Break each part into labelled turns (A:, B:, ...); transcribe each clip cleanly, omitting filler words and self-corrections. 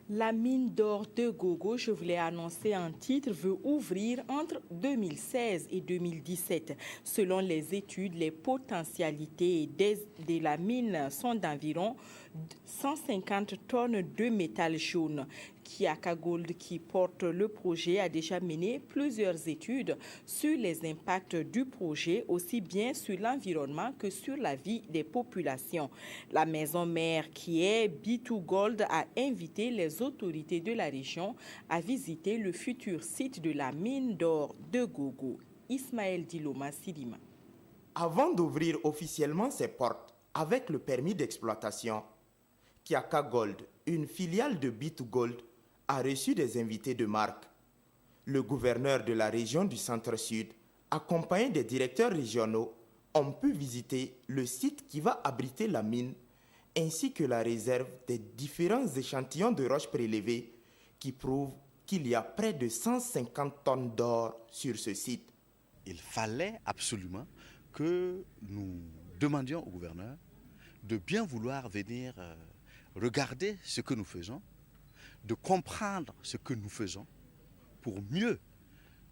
A: La mine d'or de Gogo, je vous l'ai annoncé en titre, veut ouvrir entre 2016 et 2017. Selon les études, les potentialités de la mine sont d'environ 150 tonnes de métal jaune. Kiaka Gold, qui porte le projet, a déjà mené plusieurs études sur les impacts du projet, aussi bien sur l'environnement que sur la vie des populations. La maison mère, qui est B2Gold, a invité les autorités de la région à visiter le futur site de la mine d'or de Gogo. Ismaël Diloma Sidima.
B: Avant d'ouvrir officiellement ses portes avec le permis d'exploitation, Kiaka Gold, une filiale de B2Gold, a reçu des invités de marque. Le gouverneur de la région du Centre-Sud, accompagné des directeurs régionaux, ont pu visiter le site qui va abriter la mine, ainsi que la réserve des différents échantillons de roches prélevées qui prouvent qu'il y a près de 150 tonnes d'or sur ce site.
C: Il fallait absolument que nous demandions au gouverneur de bien vouloir venir regarder ce que nous faisons, de comprendre ce que nous faisons pour mieux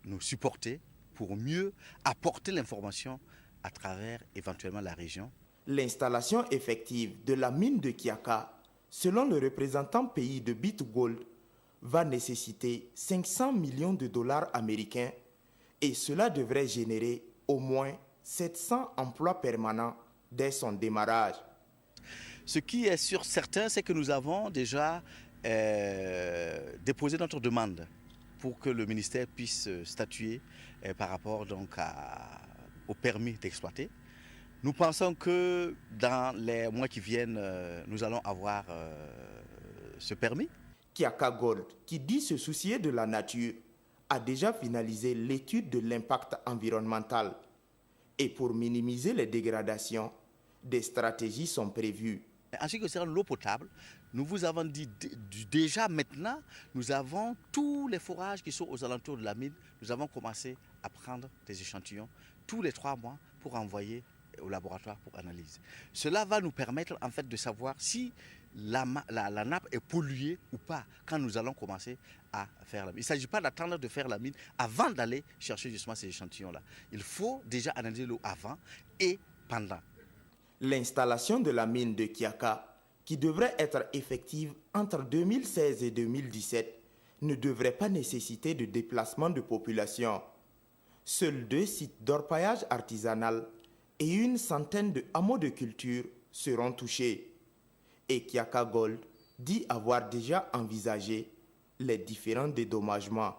C: nous supporter, pour mieux apporter l'information à travers éventuellement la région.
B: L'installation effective de la mine de Kiaka, selon le représentant pays de B2Gold, va nécessiter 500 millions de dollars américains et cela devrait générer au moins 700 emplois permanents dès son démarrage.
C: Ce qui est sûr certain, c'est que nous avons déjà déposé notre demande pour que le ministère puisse statuer par rapport donc au permis d'exploiter. Nous pensons que dans les mois qui viennent, nous allons avoir ce permis.
B: Kiaka Gold, qui dit se soucier de la nature, a déjà finalisé l'étude de l'impact environnemental. Et pour minimiser les dégradations, des stratégies sont prévues.
C: En ce qui concerne l'eau potable, nous vous avons dit déjà maintenant, nous avons tous les forages qui sont aux alentours de la mine. Nous avons commencé à prendre des échantillons tous les 3 mois pour envoyer au laboratoire pour analyse. Cela va nous permettre en fait de savoir si la nappe est polluée ou pas quand nous allons commencer à faire la mine. Il ne s'agit pas d'attendre de faire la mine avant d'aller chercher justement ces échantillons-là. Il faut déjà analyser l'eau avant et pendant.
B: L'installation de la mine de Kiaka, qui devrait être effective entre 2016 et 2017, ne devrait pas nécessiter de déplacement de population. Seuls 2 sites d'orpaillage artisanal et une centaine de hameaux de culture seront touchés. Et Kiaka Gold dit avoir déjà envisagé les différents dédommagements.